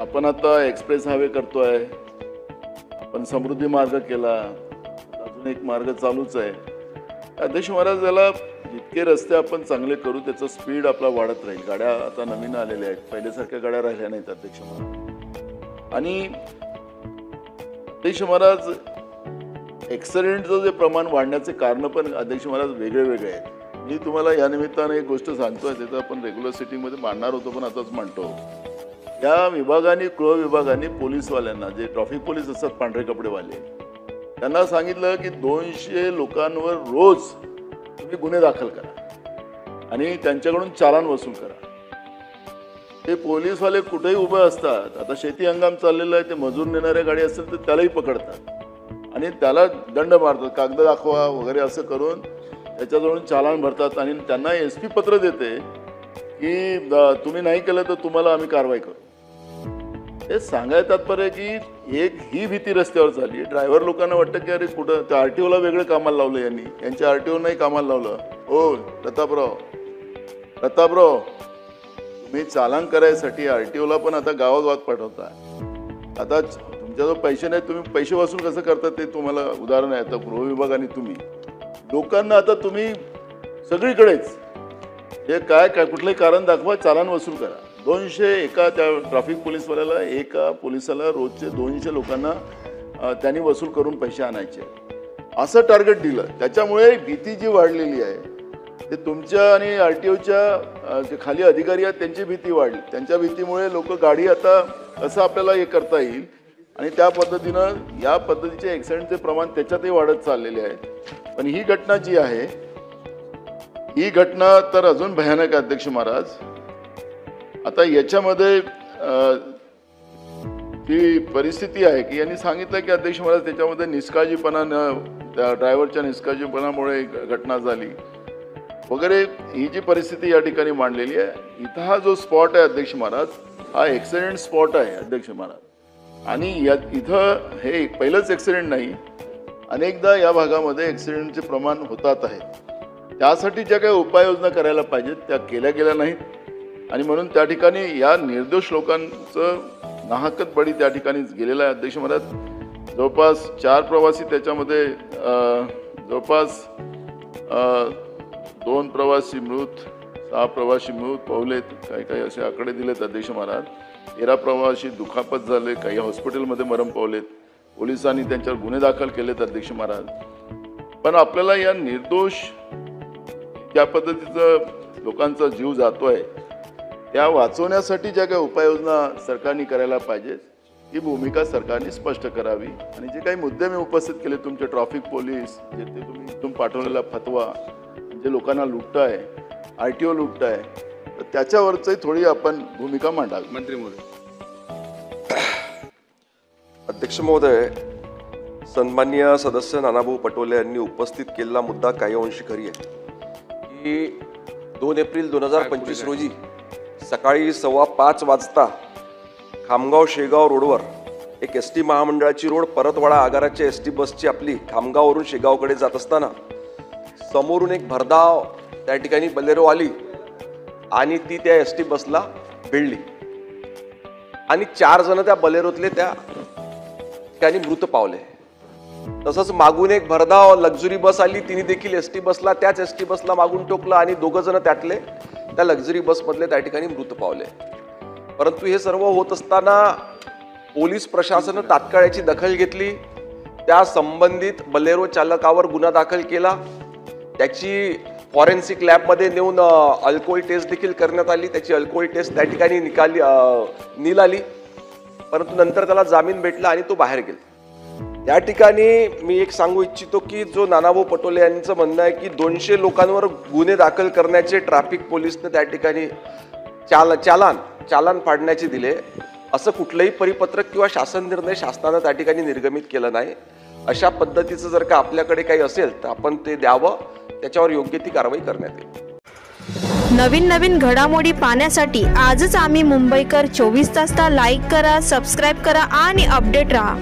आपण आता express highway करतोय, आपण समृद्धी मार्ग केला, अजून एक मार्ग चालूच आहे. अध्यक्ष महाराज, याला जितके रस्ते आपण चांगले करू त्याचं स्पीड आपला वाढत राहील. गाड्या आता नवीन आलेल्या आहेत, पहिल्यासारख्या गाड्या राहिल्या नाहीत अध्यक्ष महाराज. आणि अध्यक्ष महाराज, ॲक्सिडेंटचं जे प्रमाण वाढण्याचे कारण पण अध्यक्ष महाराज वेगळे वेगळे आहेत. मी तुम्हाला या निमित्ताने एक गोष्ट सांगतोय, त्याचं आपण रेग्युलर सिटिंगमध्ये मांडणार होतो पण आताच मांडतो. या विभागाने, गृह विभागाने पोलीसवाल्यांना, जे ट्रॅफिक पोलीस असतात पांढरे कपडेवाले, त्यांना सांगितलं की 200 लोकांवर रोज तुम्ही गुन्हे दाखल करा आणि त्यांच्याकडून चालान वसूल करा. ते पोलीसवाले कुठेही उभे असतात. आता शेती हंगाम चाललेला आहे, ते मजूर नेणाऱ्या गाडी असेल तर त्यालाही पकडतात आणि त्याला दंड मारतात, कागद दाखवा वगैरे असं करून त्याच्याजवळून चालान भरतात आणि त्यांना SP पत्र देते की तुम्ही नाही केलं तर तुम्हाला आम्ही कारवाई करू. हे सांगायचं तात्पर्य की एक ही भीती रस्त्यावर झाली. ड्रायव्हर लोकांना वाटतं की अरे कुठं त्या RTOला वेगळं कामाला लावलं यांनी, यांच्या RTO नाही कामाला लावलं. हो प्रतापराव, तुम्ही चालान करायसाठी RTOला पण आता गावागावात पाठवता. आता तुमच्याजवळ पैसे नाही, तुम्ही पैसे वसूल कसं करता ते तुम्हाला उदाहरण आहे. आता गृह विभागाने तुम्ही लोकांना आता तुम्ही सगळीकडेच हे काय कुठलंही कारण दाखवा, चालान वसूल करा. 200 एका त्या ट्रॅफिक पोलीसवाल्याला, एका पोलिसाला रोजचे 200 लोकांना त्यांनी वसूल करून पैसे आणायचे असं टार्गेट दिलं. त्याच्यामुळे भीती जी वाढलेली आहे ते तुमच्या आणि RTOच्या जे खाली अधिकारी आहेत त्यांची भीती वाढली. त्यांच्या भीतीमुळे लोक गाडी आता कसं आपल्याला हे करता येईल आणि त्या पद्धतीनं या पद्धतीचे ॲक्सिडेंटचे प्रमाण त्याच्यातही वाढत चाललेले आहे. पण ही घटना जी आहे, ही घटना तर अजून भयानक आहे अध्यक्ष महाराज. आता याच्यामध्ये जी परिस्थिती आहे की यांनी सांगितलं की अध्यक्ष महाराज त्याच्यामध्ये निष्काळजीपणानं, त्या ड्रायव्हरच्या निष्काळजीपणामुळे घटना झाली वगैरे, ही जी परिस्थिती या ठिकाणी मांडलेली आहे. इथं हा जो स्पॉट आहे अध्यक्ष महाराज, हा ॲक्सिडेंट स्पॉट आहे अध्यक्ष महाराज. आणि इथं हे पहिलंच ॲक्सिडेंट नाही, अनेकदा या भागामध्ये ॲक्सिडेंटचे प्रमाण होतात आहे. त्यासाठी ज्या काही उपाययोजना करायला पाहिजेत त्या केल्या गेल्या नाहीत आणि म्हणून त्या ठिकाणी या निर्दोष लोकांचं नाहकत बळी त्या ठिकाणी गेलेला आहे अध्यक्ष महाराज. जवळपास 4 प्रवासी, त्याच्यामध्ये जवळपास 2 प्रवासी मृत, 6 प्रवासी मृत पावलेत, काही असे आकडे दिलेत अध्यक्ष महाराज. 13 प्रवासी दुखापत झाले, काही हॉस्पिटलमध्ये मरण पावलेत. पोलिसांनी त्यांच्यावर गुन्हे दाखल केलेत अध्यक्ष महाराज. पण आपल्याला या निर्दोष ज्या पद्धतीचं लोकांचा जीव जातोय त्या वाचवण्यासाठी ज्या काही उपाययोजना सरकारने करायला पाहिजे ही भूमिका सरकारने स्पष्ट करावी. आणि जे काही मुद्दे मी उपस्थित केले, तुमचे ट्रॅफिक पोलीस, जे ते तुम्ही इथून पाठवलेला फतवा, जे लोकांना लुटताय, RTO लुटताय, तर त्याच्यावरची थोडी आपण भूमिका मांडावी. मंत्री महोदय. अध्यक्ष महोदय, सन्माननीय सदस्य नानाभाऊ पटोले यांनी उपस्थित केलेला मुद्दा काही अंशी खरी आहे की 2 एप्रिल 2025 रोजी सकाळी 5:15 वाजता खामगाव शेगाव रोडवर एक SD महामंडळाची रोड परतवाडा आगाराच्या SD बसची आपली खामगाववरून शेगावकडे जात असताना समोरून एक भरधाव त्या ठिकाणी बलेरो आली आणि ती त्या SD बसला भिडली आणि 4 जण त्या बलेरोतले त्या ठिकाणी मृत पावले. तसंच मागून एक भरधाव लक्झरी बस आली, तिने देखील SD बसला, त्याच SD बसला मागून टोकलं आणि 2 जण त्यातले त्या लक्झरी बसमधले त्या ठिकाणी मृत पावले. परंतु हे सर्व होत असताना पोलीस प्रशासनानं तात्काळ याची दखल घेतली. त्या संबंधित बलेरो चालकावर गुन्हा दाखल केला. त्याची फॉरेन्सिक लॅबमध्ये नेऊन अल्कोहोल टेस्ट देखील करण्यात आली. त्याची अल्कोहोल टेस्ट त्या ठिकाणी नील आली. परंतु नंतर त्याला जामीन भेटला आणि तो बाहेर गेला. या ठिकाणी मी एक सांगू इच्छितो की जो नानाभाऊ पटोले यांचं म्हणणं आहे की 200 लोकांवर गुन्हे दाखल करण्याचे ट्रॅफिक पोलिसने त्या ठिकाणी चालान फाडण्याचे दिले, असं कुठलंही परिपत्रक किंवा शासन निर्णय शासनानं त्या ठिकाणी निर्गमित केलं नाही. अशा पद्धतीचं जर का आपल्याकडे काही असेल तर आपण ते द्यावं, त्याच्यावर योग्य ती कारवाई करण्यात येईल. नवीन घडामोडी पाहण्यासाठी आजच आम्ही मुंबईकर 24 तासला लाईक करा, सबस्क्राईब करा आणि अपडेट रहा.